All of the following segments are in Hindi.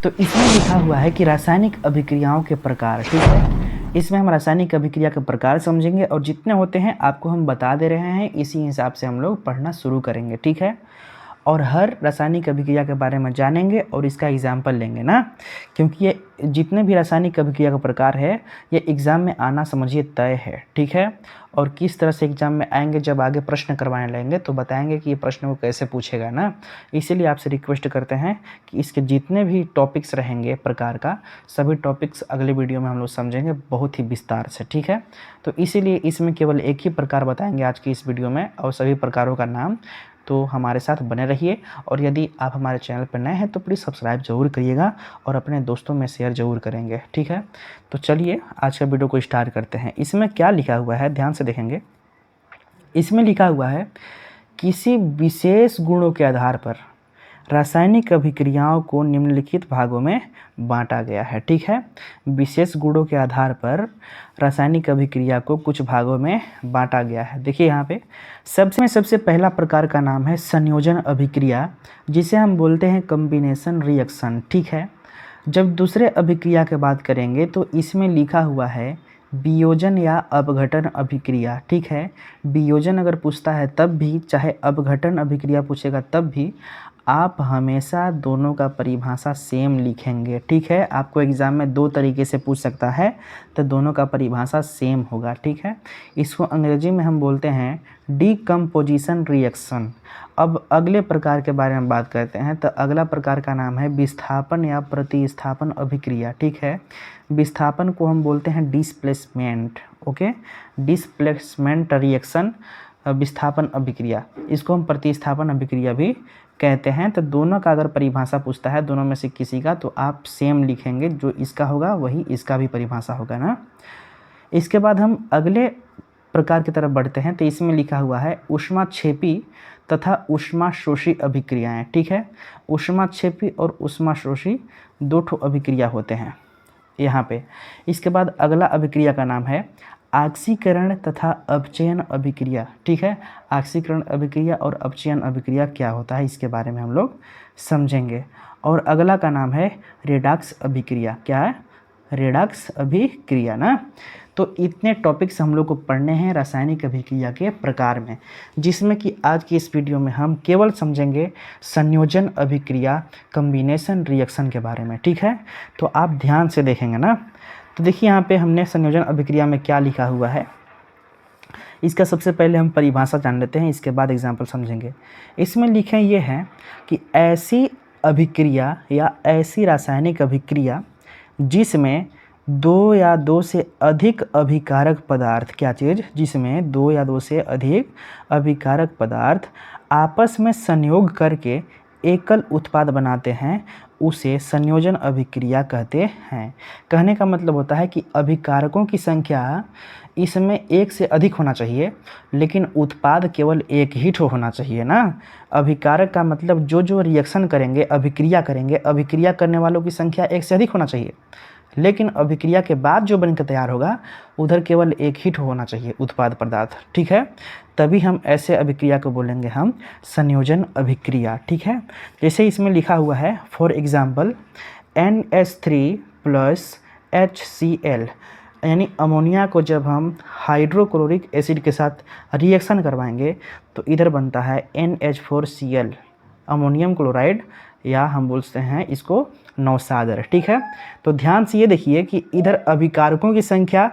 तो इसमें लिखा हुआ है कि रासायनिक अभिक्रियाओं के प्रकार, ठीक है। इसमें हम रासायनिक अभिक्रिया के प्रकार समझेंगे और जितने होते हैं आपको हम बता दे रहे हैं, इसी हिसाब से हम लोग पढ़ना शुरू करेंगे, ठीक है। और हर रासायनिक अभिक्रिया के बारे में जानेंगे और इसका एग्जाम्पल लेंगे ना, क्योंकि ये जितने भी रासायनिक अभिक्रिया का प्रकार है ये एग्ज़ाम में आना समझिए तय है, ठीक है। और किस तरह से एग्ज़ाम में आएंगे, जब आगे प्रश्न करवाने लगेंगे तो बताएंगे कि ये प्रश्न को कैसे पूछेगा ना। इसीलिए आपसे रिक्वेस्ट करते हैं कि इसके जितने भी टॉपिक्स रहेंगे प्रकार का, सभी टॉपिक्स अगले वीडियो में हम लोग समझेंगे बहुत ही विस्तार से, ठीक है। तो इसीलिए इसमें केवल एक ही प्रकार बताएंगे आज की इस वीडियो में और सभी प्रकारों का नाम। तो हमारे साथ बने रहिए और यदि आप हमारे चैनल पर नए हैं तो प्लीज़ सब्सक्राइब ज़रूर करिएगा और अपने दोस्तों में शेयर ज़रूर करेंगे, ठीक है। तो चलिए आज का वीडियो को स्टार्ट करते हैं। इसमें क्या लिखा हुआ है ध्यान से देखेंगे। इसमें लिखा हुआ है किसी विशेष गुणों के आधार पर रासायनिक अभिक्रियाओं को निम्नलिखित भागों में बांटा गया है, ठीक है। विशेष गुणों के आधार पर रासायनिक अभिक्रिया को कुछ भागों में बांटा गया है। देखिए यहाँ पे सबसे पहला प्रकार का नाम है संयोजन अभिक्रिया, जिसे हम बोलते हैं कॉम्बिनेशन रिएक्शन, ठीक है। जब दूसरे अभिक्रिया की बात करेंगे तो इसमें लिखा हुआ है वियोजन या अपघटन अभिक्रिया, ठीक है। वियोजन अगर पूछता है तब भी, चाहे अपघटन अभिक्रिया पूछेगा तब भी आप हमेशा दोनों का परिभाषा सेम लिखेंगे, ठीक है। आपको एग्ज़ाम में दो तरीके से पूछ सकता है तो दोनों का परिभाषा सेम होगा, ठीक है। इसको अंग्रेजी में हम बोलते हैं डीकम्पोजिशन रिएक्शन। अब अगले प्रकार के बारे में बात करते हैं तो अगला प्रकार का नाम है विस्थापन या प्रतिस्थापन अभिक्रिया, ठीक है। विस्थापन को हम बोलते हैं डिस्प्लेसमेंट, ओके। डिस्प्लेसमेंट रिएक्शन, विस्थापन अभिक्रिया, इसको हम प्रतिस्थापन अभिक्रिया भी कहते हैं। तो दोनों का अगर परिभाषा पूछता है दोनों में से किसी का, तो आप सेम लिखेंगे, जो इसका होगा वही इसका भी परिभाषा होगा ना। इसके बाद हम अगले प्रकार की तरफ बढ़ते हैं। तो इसमें लिखा हुआ है ऊष्माक्षेपी तथा ऊष्माशोषी अभिक्रियाएं, ठीक है। ऊष्माक्षेपी और ऊष्माशोषी दो ठो अभिक्रिया होते हैं यहाँ पे। इसके बाद अगला अभिक्रिया का नाम है ऑक्सीकरण तथा अपचयन अभिक्रिया, ठीक है। ऑक्सीकरण अभिक्रिया और अपचयन अभिक्रिया क्या होता है इसके बारे में हम लोग समझेंगे। और अगला का नाम है रेडॉक्स अभिक्रिया। क्या है? रेडॉक्स अभिक्रिया ना। तो इतने टॉपिक्स हम लोग को पढ़ने हैं रासायनिक अभिक्रिया के प्रकार में, जिसमें कि आज की इस वीडियो में हम केवल समझेंगे संयोजन अभिक्रिया, कॉम्बिनेशन रिएक्शन के बारे में, ठीक है। तो आप ध्यान से देखेंगे ना। तो देखिए यहाँ पे हमने संयोजन अभिक्रिया में क्या लिखा हुआ है, इसका सबसे पहले हम परिभाषा जान लेते हैं, इसके बाद एग्जाम्पल समझेंगे। इसमें लिखे ये हैं कि ऐसी अभिक्रिया या ऐसी रासायनिक अभिक्रिया जिसमें दो या दो से अधिक अभिकारक पदार्थ, क्या चीज़, जिसमें दो या दो से अधिक अभिकारक पदार्थ आपस में संयोग करके एकल उत्पाद बनाते हैं, उसे संयोजन अभिक्रिया कहते हैं। कहने का मतलब होता है कि अभिकारकों की संख्या इसमें एक से अधिक होना चाहिए, लेकिन उत्पाद केवल एक ही ठो होना चाहिए ना। अभिकारक का मतलब जो जो रिएक्शन करेंगे, अभिक्रिया करेंगे, अभिक्रिया करने वालों की संख्या एक से अधिक होना चाहिए, लेकिन अभिक्रिया के बाद जो बनकर तैयार होगा उधर केवल एक ही होना चाहिए उत्पाद पदार्थ, ठीक है। तभी हम ऐसे अभिक्रिया को बोलेंगे हम संयोजन अभिक्रिया, ठीक है। जैसे इसमें लिखा हुआ है फॉर एग्जांपल NH3 + HCl, यानी अमोनिया को जब हम हाइड्रोक्लोरिक एसिड के साथ रिएक्शन करवाएंगे तो इधर बनता है NH4Cl, अमोनियम क्लोराइड, या हम बोलते हैं इसको नौसादर, ठीक है। तो ध्यान से ये देखिए कि इधर अभिकारकों की संख्या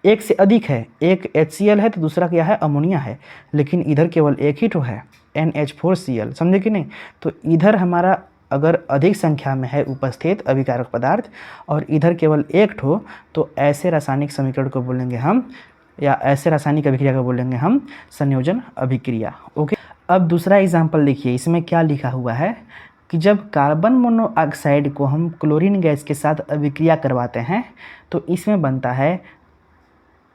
एक से अधिक है, एक HCl है तो दूसरा क्या है, अमोनिया है, लेकिन इधर केवल एक ही ठो है NH4Cl, समझे कि नहीं। तो इधर हमारा अगर अधिक संख्या में है उपस्थित अभिकारक पदार्थ और इधर केवल एक ठो, तो ऐसे रासायनिक समीकरण को बोलेंगे हम, या ऐसे रासायनिक अभिक्रिया को बोलेंगे हम संयोजन अभिक्रिया, ओके। अब दूसरा एग्जाम्पल देखिए, इसमें क्या लिखा हुआ है कि जब कार्बन मोनोऑक्साइड को हम क्लोरीन गैस के साथ अभिक्रिया करवाते हैं तो इसमें बनता है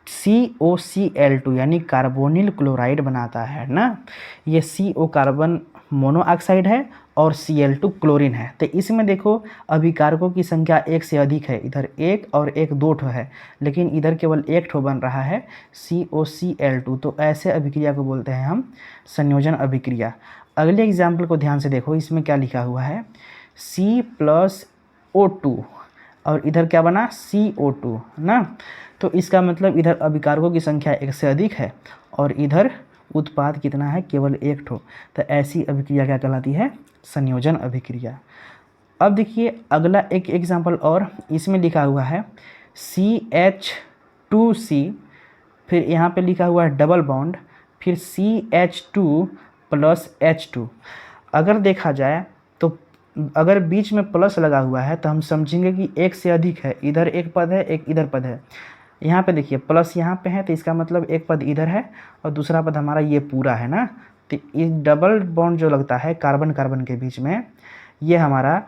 COCl2, यानी कार्बोनिल क्लोराइड बनाता है ना। ये CO कार्बन मोनोऑक्साइड है और Cl2 क्लोरीन है। तो इसमें देखो अभिकारकों की संख्या एक से अधिक है, इधर एक और एक दो ठो है, लेकिन इधर केवल एक ठो बन रहा है COCl2। तो ऐसे अभिक्रिया को बोलते हैं हम संयोजन अभिक्रिया। अगले एग्जाम्पल को ध्यान से देखो, इसमें क्या लिखा हुआ है C+ O2 और इधर क्या बना CO2 ना। तो इसका मतलब इधर अभिकारकों की संख्या एक से अधिक है और इधर उत्पाद कितना है, केवल एक ठो। तो ऐसी अभिक्रिया क्या कहलाती है, संयोजन अभिक्रिया। अब देखिए अगला एक एग्जाम्पल और, इसमें लिखा हुआ है CH2C, फिर यहाँ पे लिखा हुआ है डबल बॉन्ड, फिर CH2 प्लस H2। अगर देखा जाए तो अगर बीच में प्लस लगा हुआ है तो हम समझेंगे कि एक से अधिक है, इधर एक पद है एक इधर पद है। यहाँ पे देखिए प्लस यहाँ पे है तो इसका मतलब एक पद इधर है और दूसरा पद हमारा ये पूरा है ना। तो इस डबल बॉन्ड जो लगता है कार्बन कार्बन के बीच में, ये हमारा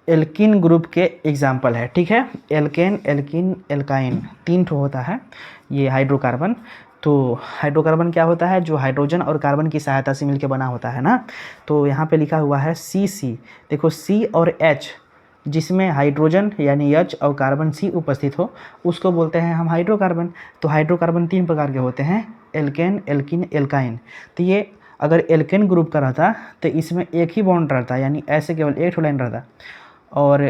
एल्किन ग्रुप के एग्जाम्पल है, ठीक है। एल्केन, एल्किन, एल्काइन, 3 ठो होता है ये हाइड्रोकार्बन। तो हाइड्रोकार्बन क्या होता है, जो हाइड्रोजन और कार्बन की सहायता से मिलकर बना होता है ना। तो यहाँ पे लिखा हुआ है CC, देखो C और H, जिसमें हाइड्रोजन यानी H और कार्बन C उपस्थित हो, उसको बोलते हैं हम हाइड्रोकार्बन। तो हाइड्रोकार्बन 3 प्रकार के होते हैं, एल्केन, एल्किन, एल्काइन। तो ये अगर एल्केन ग्रुप का रहता तो इसमें एक ही बॉन्ड रहता, यानी ऐसे केवल एक लाइन रहता। और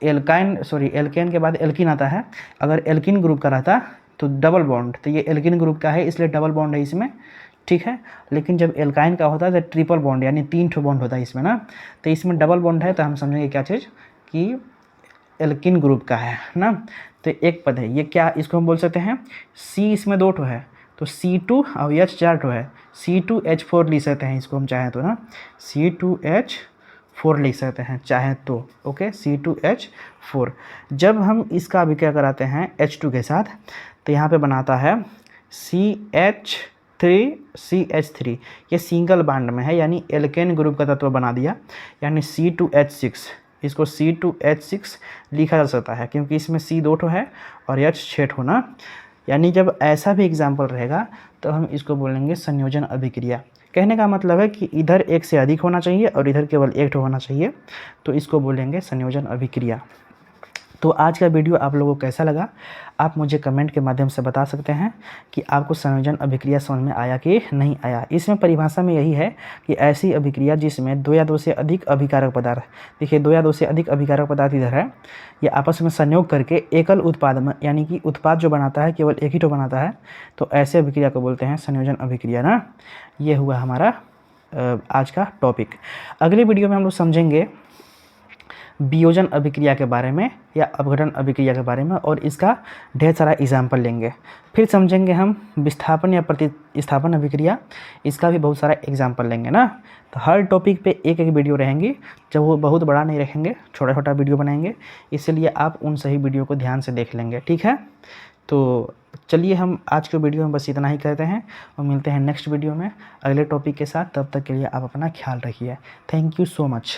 एल्केन के बाद एल्किन आता है, अगर एल्किन ग्रुप का रहता तो डबल बॉन्ड। तो ये एल्किन ग्रुप का है इसलिए डबल बॉन्ड है इसमें, ठीक है। लेकिन जब एल्काइन का होता है तो ट्रिपल बॉन्ड यानी 3 ठो बॉन्ड होता है इसमें ना। तो इसमें डबल बॉन्ड है तो हम समझेंगे क्या चीज़ कि एल्किन ग्रुप का है ना। तो एक पद है ये, क्या इसको हम बोल सकते हैं C, इसमें 2 ठो है तो C2 और H 4 ठो है, C2H4 लिख सकते हैं इसको हम चाहें तो ना, C2H4 लिख सकते हैं चाहे तो, ओके, C2H4। जब हम इसका अभिक्रिया कराते हैं H2 के साथ तो यहाँ पे बनाता है CH3CH3, ये सिंगल बांड में है यानी एल्केन ग्रुप का तत्व बना दिया, यानी C2H6, इसको C2H6 लिखा जा सकता है क्योंकि इसमें C 2 ठो है और H 6 ठो ना। यानी जब ऐसा भी एग्जाम्पल रहेगा तो हम इसको बोलेंगे संयोजन अभिक्रिया। कहने का मतलब है कि इधर एक से अधिक होना चाहिए और इधर केवल एक ठो होना चाहिए, तो इसको बोलेंगे संयोजन अभिक्रिया। तो आज का वीडियो आप लोगों को कैसा लगा, आप मुझे कमेंट के माध्यम से बता सकते हैं कि आपको संयोजन अभिक्रिया समझ में आया कि नहीं आया। इसमें परिभाषा में यही है कि ऐसी अभिक्रिया जिसमें 2 या 2 से अधिक अभिकारक पदार्थ, देखिए 2 या 2 से अधिक अभिकारक पदार्थ इधर है, ये आपस में संयोग करके एकल उत्पाद में, यानी कि उत्पाद जो बनाता है केवल एक ही तो बनाता है, तो ऐसे अभिक्रिया को बोलते हैं संयोजन अभिक्रिया ना। ये हुआ हमारा आज का टॉपिक। अगले वीडियो में हम लोग समझेंगे वियोजन अभिक्रिया के बारे में या अपघटन अभिक्रिया के बारे में, और इसका ढेर सारा एग्जाम्पल लेंगे। फिर समझेंगे हम विस्थापन या प्रतिस्थापन अभिक्रिया, इसका भी बहुत सारा एग्जाम्पल लेंगे ना। तो हर टॉपिक पे एक एक वीडियो रहेंगी, जब वो बहुत बड़ा नहीं रखेंगे, छोटा छोटा वीडियो बनाएंगे, इसलिए आप उन सही वीडियो को ध्यान से देख लेंगे, ठीक है। तो चलिए हम आज के वीडियो में बस इतना ही कहते हैं और मिलते हैं नेक्स्ट वीडियो में अगले टॉपिक के साथ। तब तक के लिए आप अपना ख्याल रखिए। Thank you so much.